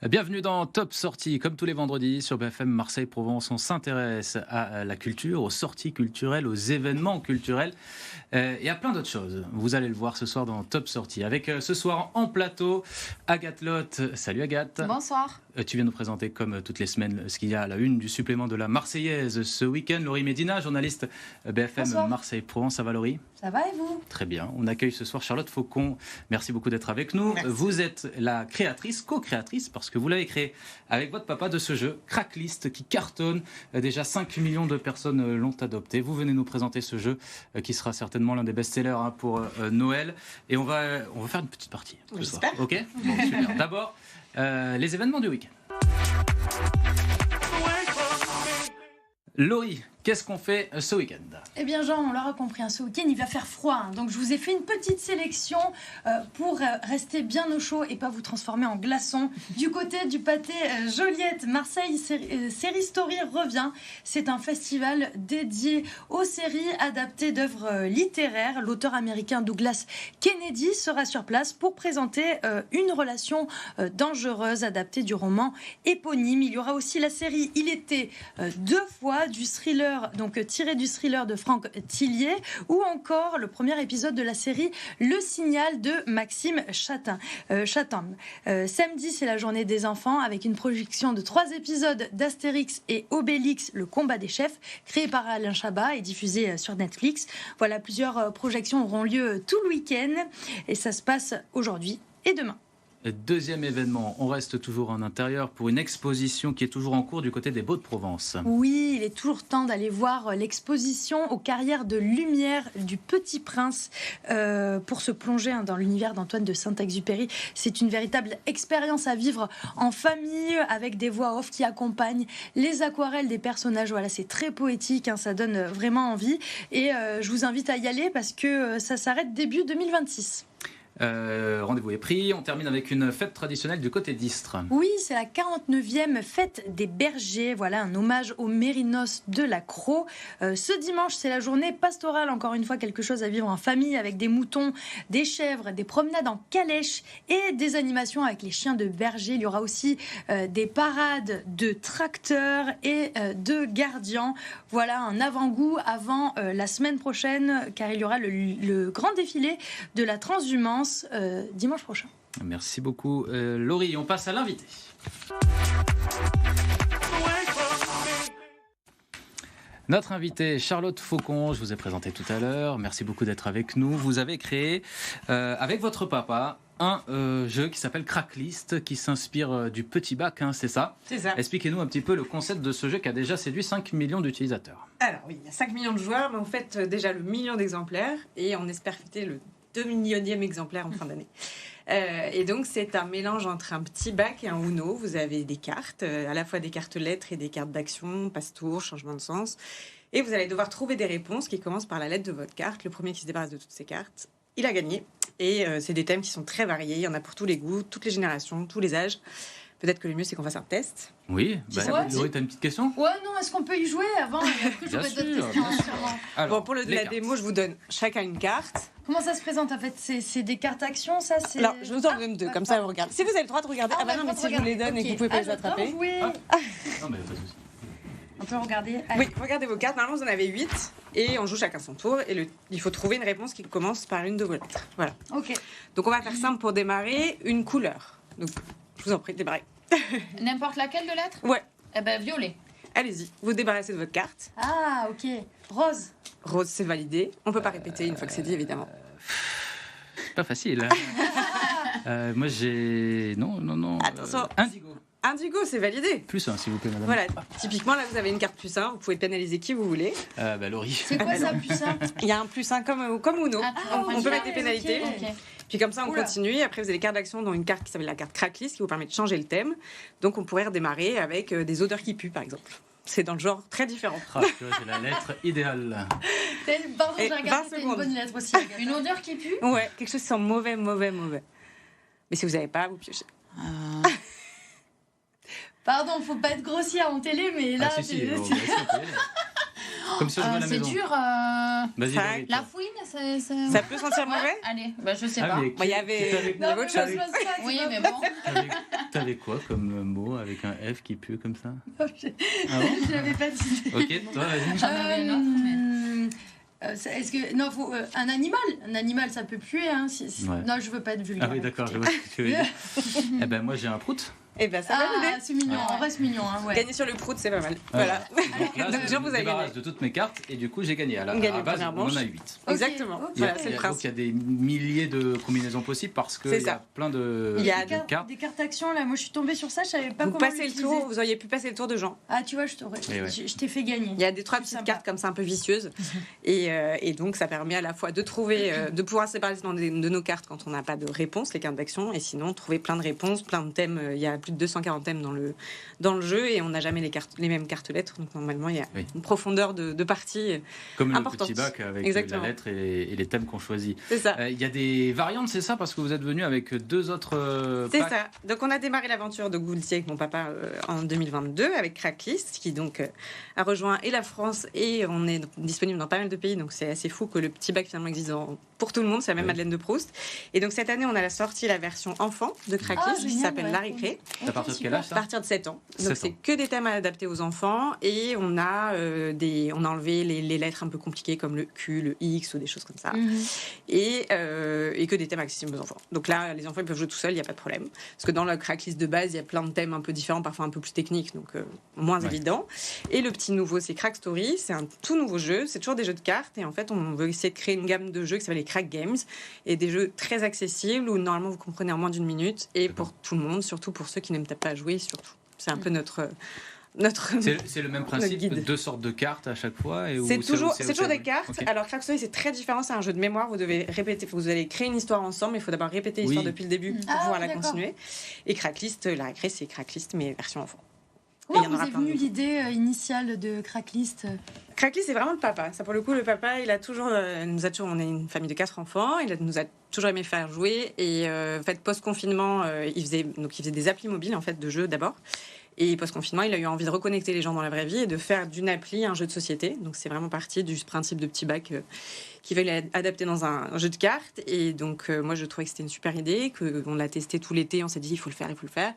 Bienvenue dans Top Sortie. Comme tous les vendredis sur BFM Marseille-Provence, on s'intéresse à la culture, aux sorties culturelles, aux événements culturels et à plein d'autres choses. Vous allez le voir ce soir dans Top Sortie. Avec ce soir en plateau, Agathe Lotte. Salut Agathe. Bonsoir. Tu viens nous présenter comme toutes les semaines ce qu'il y a à la une du supplément de la Marseillaise ce week-end. Laurie Médina, journaliste BFM Bonsoir. Marseille-Provence. Ça va Laurie ? Ça va et vous ? Très bien. On accueille ce soir Charlotte Faucon. Merci beaucoup d'être avec nous. Merci. Vous êtes la créatrice, co-créatrice, parce que vous l'avez créé avec votre papa de ce jeu, Cracklist, qui cartonne. Déjà 5 millions de personnes l'ont adopté. Vous venez nous présenter ce jeu qui sera certainement l'un des best-sellers pour Noël. Et on va faire une petite partie ce soir. J'espère. Ok ? Bon, super. D'abord, les événements du week-end. Laurie, qu'est-ce qu'on fait ce week-end ? Eh bien Jean, on l'aura compris, ce week-end il va faire froid. Donc je vous ai fait une petite sélection pour rester bien au chaud et pas vous transformer en glaçon. Du côté du pâté Joliette, Marseille Série Story revient. C'est un festival dédié aux séries adaptées d'œuvres littéraires. L'auteur américain Douglas Kennedy sera sur place pour présenter une relation dangereuse adaptée du roman éponyme. Il y aura aussi la série Il était deux fois, du thriller, donc tiré du thriller de Franck Tillier, ou encore le premier épisode de la série Le Signal de Maxime Chatham. Samedi, c'est la journée des enfants avec une projection de 3 épisodes d'Astérix et Obélix, le combat des chefs, créé par Alain Chabat et diffusé sur Netflix. Voilà, plusieurs projections auront lieu tout le week-end et ça se passe aujourd'hui et demain. Deuxième événement, on reste toujours en intérieur pour une exposition qui est toujours en cours du côté des Baux-de-Provence. Oui, il est toujours temps d'aller voir l'exposition aux carrières de lumière du Petit Prince pour se plonger dans l'univers d'Antoine de Saint-Exupéry. C'est une véritable expérience à vivre en famille avec des voix off qui accompagnent les aquarelles des personnages. Voilà, c'est très poétique, ça donne vraiment envie et je vous invite à y aller parce que ça s'arrête début 2026. Rendez-vous est pris. On termine avec une fête traditionnelle du côté d'Istres. Oui, c'est la 49e fête des bergers. Voilà, un hommage aux mérinos de la Crau. Ce dimanche, c'est la journée pastorale. Encore une fois, quelque chose à vivre en famille avec des moutons, des chèvres, des promenades en calèche et des animations avec les chiens de berger. Il y aura aussi des parades de tracteurs et de gardiens. Voilà, un avant-goût avant la semaine prochaine, car il y aura le grand défilé de la transhumance dimanche prochain. Merci beaucoup Laurie. On passe à l'invité. Notre invitée Charlotte Faucon, je vous ai présenté tout à l'heure. Merci beaucoup d'être avec nous. Vous avez créé avec votre papa un jeu qui s'appelle Cracklist, qui s'inspire du petit bac, c'est ça ? C'est ça. Expliquez-nous un petit peu le concept de ce jeu qui a déjà séduit 5 millions d'utilisateurs. Alors oui, il y a 5 millions de joueurs, mais on fête déjà le million d'exemplaires et on espère fêter le 2 millionième exemplaire en fin d'année. Et donc c'est un mélange entre un petit bac et un Uno. Vous avez des cartes, à la fois des cartes lettres et des cartes d'action, passe-tour, changement de sens. Et vous allez devoir trouver des réponses qui commencent par la lettre de votre carte. Le premier qui se débarrasse de toutes ces cartes, il a gagné. Et c'est des thèmes qui sont très variés. Il y en a pour tous les goûts, toutes les générations, tous les âges. Peut-être que le mieux, c'est qu'on fasse un test. Oui, Laurie, t'as une petite question ? Ouais, non, est-ce qu'on peut y jouer avant ? Et après, j'aurai d'autres questions, sûrement. Alors, Bon, pour la démo, je vous donne chacun une carte. Comment ça se présente en fait ? C'est des cartes actions, ça c'est... Alors, je vous en donne deux, comme ça, vous regardez. Si vous avez le droit de regarder, non, mais si je vous les donne et que vous pouvez pas les attraper. Oui. Non, mais pas de souci. On peut regarder. Oui, regardez vos cartes. Normalement, vous en avez 8 et on joue chacun son tour. Et il faut trouver une réponse qui commence par une de vos lettres. Voilà. Ok. Donc, on va faire simple pour démarrer. Une couleur. Donc, je vous en prie, démarrez. N'importe laquelle de lettres ? Ouais. Eh ben, violet. Allez-y, vous débarrassez de votre carte. Ah, ok. Rose. Rose, c'est validé. On peut pas répéter une fois que c'est dit, évidemment. C'est pas facile. Moi, j'ai... Non. Attention. Indigo. Indigo, c'est validé. +1, s'il vous plaît, madame. Voilà, typiquement, là, vous avez une carte +1. Vous pouvez pénaliser qui vous voulez. Laurie. C'est quoi ça, plus ça ? Il y a un +1 comme Uno. On peut mettre des pénalités. Ok. Puis comme ça, on Oula. continue. Et après, vous avez les cartes d'action, dont une carte qui s'appelle la carte Cracklist, qui vous permet de changer le thème. Donc, on pourrait redémarrer avec des odeurs qui puent, par exemple. C'est dans le genre très différent. Ah, c'est la lettre idéale. Pardon, j'ai Et regardé, 20 c'était une secondes. bonne lettre aussi. Une odeur qui pue ? Ouais, quelque chose qui sent mauvais. Mais si vous n'avez pas, vous piochez. Pardon, faut pas être grossière en télé, mais là... Si, c'est- bon, bah, si, on peut y aller. Comme si on jouait à la C'est maison. dur. Vas-y, Ça- Valérie, La toi. fouine, Ça peut sentir mauvais? Ouais, allez, je sais Ah, pas. mais Bah, il y avait Non, mais autre chose. je pense pas, c'est Oui, pas mais vrai. bon. T'avais quoi comme mot avec un F qui pue comme ça? Je Ah bon? je l'avais pas dit. Ok, toi, vas-y. J'en avais une autre, mais... Est-ce que non, faut un animal ça peut puer hein. Ouais. Non, je veux pas être vulgaire. Ah oui, d'accord, je vois ce que tu veux dire. Eh ben, moi, j'ai un prout. Eh ben, ça va Ah, l'aider. c'est mignon, Ouais. on reste mignon hein, ouais. Gagner sur le prout, c'est pas mal. Voilà. Donc là, Donc, je Jean, me vous avez débarrasse gagné. de toutes mes cartes et du coup, j'ai gagné. À la, On gagne à la la base, première on en manche. a 8. Ok, Exactement. ok. Voilà, Il c'est y le a- donc, principe. il y a des milliers de combinaisons possibles parce qu'il C'est y a ça. plein de, Il y a de cartes. Des cartes actions là, moi je suis tombée sur ça, je savais pas Vous comment passez le l'utiliser. tour, vous auriez pu passer le tour de Jean. Ah tu vois, Eh ouais. je t'ai fait gagner. Il y a des trois C'est petites sympa. cartes comme ça un peu vicieuses et donc ça permet à la fois de trouver, de pouvoir séparer de nos cartes quand on n'a pas de réponse, les cartes d'action, et sinon trouver plein de réponses, plein de thèmes. Il y a plus de 240 thèmes dans le jeu et on n'a jamais les mêmes cartes lettres, donc normalement il y a Oui. une profondeur de partie. Comme le importante. petit bac avec Exactement. la lettre et les thèmes qu'on choisit. C'est ça. Il y a des variantes, c'est ça? Parce que vous êtes venu avec deux autres C'est packs. ça. Donc on a démarré l'aventure de Goultier avec mon papa en 2022 avec Cracklist qui donc a rejoint et la France et on est disponible dans pas mal de pays, donc c'est assez fou que le petit bac finalement existe pour tout le monde, c'est la même Oui. Madeleine de Proust. Et donc cette année on a sorti la version enfant de Cracklist qui génial, s'appelle ouais. La Récré. À partir de quel super. âge, À ça? partir de 7 ans. 7 Donc c'est ans. que des thèmes adaptés aux enfants et on a on a enlevé les lettres un peu compliquées comme le Q, le X ou des choses comme ça Mhm. et que des thèmes accessibles aux enfants. Donc là, les enfants ils peuvent jouer tout seuls, il n'y a pas de problème. Parce que dans la Cracklist de base, il y a plein de thèmes un peu différents, parfois un peu plus techniques, donc moins Ouais. évident. Et le petit nouveau, c'est Crack Story, c'est un tout nouveau jeu, c'est toujours des jeux de cartes et en fait, on veut essayer de créer une gamme de jeux qui s'appelle les Crack Games et des jeux très accessibles où normalement vous comprenez en moins d'une minute et pour tout le monde, surtout pour ceux qui n'aiment pas jouer, surtout. C'est un peu notre C'est le même principe, guide. deux sortes de cartes à chaque fois et où C'est toujours aussi des cartes. Ok. Alors, Crack Story, c'est très différent. C'est un jeu de mémoire. Vous devez répéter. Vous allez créer une histoire ensemble. Il faut d'abord répéter l'histoire Oui. depuis le début pour Ah, pouvoir la d'accord. continuer. Et Cracklist, la récré, c'est Cracklist, mais version enfant. Comment il y en aura vous est plein venue d'autres. l'idée initiale de Cracklist? Cracklist, c'est vraiment le papa. Ça, pour le coup, le papa, il a toujours, on est une famille de 4 enfants. Nous a toujours aimé faire jouer. Et en fait, post-confinement, il faisait des applis mobiles en fait de jeux d'abord. Et post-confinement, il a eu envie de reconnecter les gens dans la vraie vie et de faire d'une appli un jeu de société. Donc c'est vraiment parti du principe de petit bac qui veulent adapter dans un jeu de cartes. Et donc moi, je trouvais que c'était une super idée, qu'on l'a testé tout l'été. On s'est dit, il faut le faire, il faut le faire.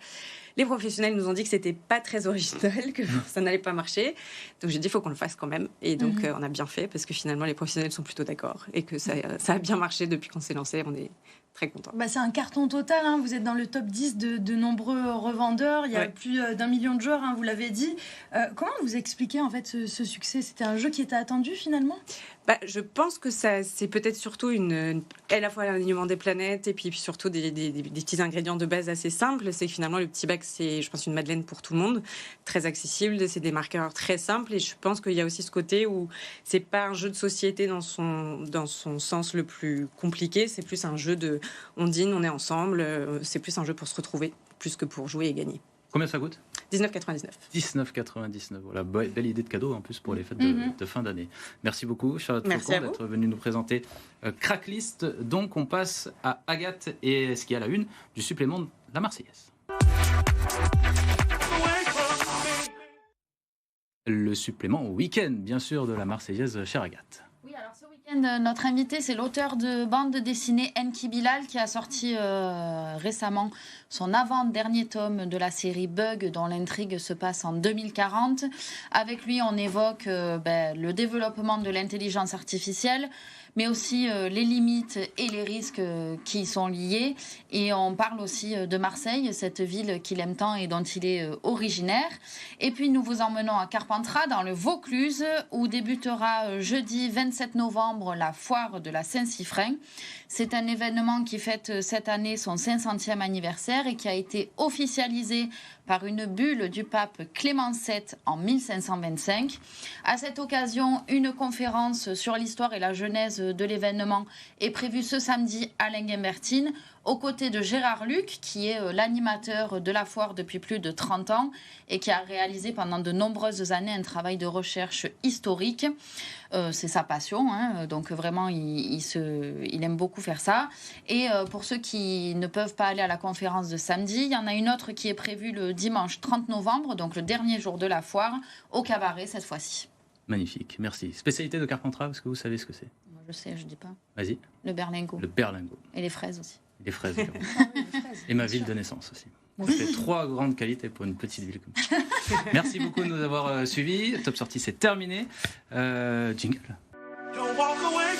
Les professionnels nous ont dit que c'était pas très original, que ça n'allait pas marcher. Donc j'ai dit, il faut qu'on le fasse quand même. Et donc on a bien fait parce que finalement, les professionnels sont plutôt d'accord et que ça a bien marché depuis qu'on s'est lancé. On est très contents. Bah, c'est un carton total, hein. Vous êtes dans le top 10 de nombreux revendeurs, il y a Ouais. plus d'1 million de joueurs, hein, vous l'avez dit. Comment vous expliquez en fait ce succès? C'était un jeu qui était attendu finalement? Je pense que c'est peut-être surtout à la fois l'alignement des planètes et puis surtout des petits ingrédients de base assez simples. C'est que finalement le petit bac, c'est, je pense, une madeleine pour tout le monde, très accessible. C'est des marqueurs très simples et je pense qu'il y a aussi ce côté où c'est pas un jeu de société dans son sens le plus compliqué. C'est plus un jeu de on dîne, on est ensemble. C'est plus un jeu pour se retrouver plus que pour jouer et gagner. Combien ça coûte? 19,99. 19,99. Voilà, belle idée de cadeau en plus pour les fêtes de fin d'année. Merci beaucoup, Charlotte Merci Faucon, à vous. d'être venue nous présenter Cracklist. Donc, on passe à Agathe et ce qui est à la une du supplément de la Marseillaise. Le supplément au week-end, bien sûr, de la Marseillaise, chère Agathe. Oui, alors ce week-end, notre invité, c'est l'auteur de bande dessinée Enki Bilal qui a sorti récemment son avant-dernier tome de la série Bug, dont l'intrigue se passe en 2040. Avec lui, on évoque le développement de l'intelligence artificielle, mais aussi les limites et les risques qui y sont liés. Et on parle aussi de Marseille, cette ville qu'il aime tant et dont il est originaire. Et puis nous vous emmenons à Carpentras, dans le Vaucluse, où débutera jeudi 27 novembre la foire de la Saint-Siffrin. C'est un événement qui fête cette année son 500e anniversaire et qui a été officialisé par une bulle du pape Clément VII en 1525. À cette occasion, une conférence sur l'histoire et la genèse de l'événement est prévue ce samedi à Linguimbertine, aux côtés de Gérard Luc, qui est l'animateur de la foire depuis plus de 30 ans et qui a réalisé pendant de nombreuses années un travail de recherche historique. C'est sa passion, hein, donc vraiment il aime beaucoup faire ça. Et pour ceux qui ne peuvent pas aller à la conférence de samedi, il y en a une autre qui est prévue le dimanche 30 novembre, donc le dernier jour de la foire, au cabaret cette fois-ci. Magnifique, merci. Spécialité de Carpentras, est-ce que vous savez ce que c'est? Moi, je sais, je dis pas. Vas-y. Le berlingot. Le berlingot. Et les fraises aussi. Les fraises. Ah oui, les fraises, Et ma bien ville sûr. de naissance aussi. C'est 3 grandes qualités pour une petite ville comme ça. Merci beaucoup de nous avoir suivis. Top Sortie, c'est terminé. Jingle. Don't walk away.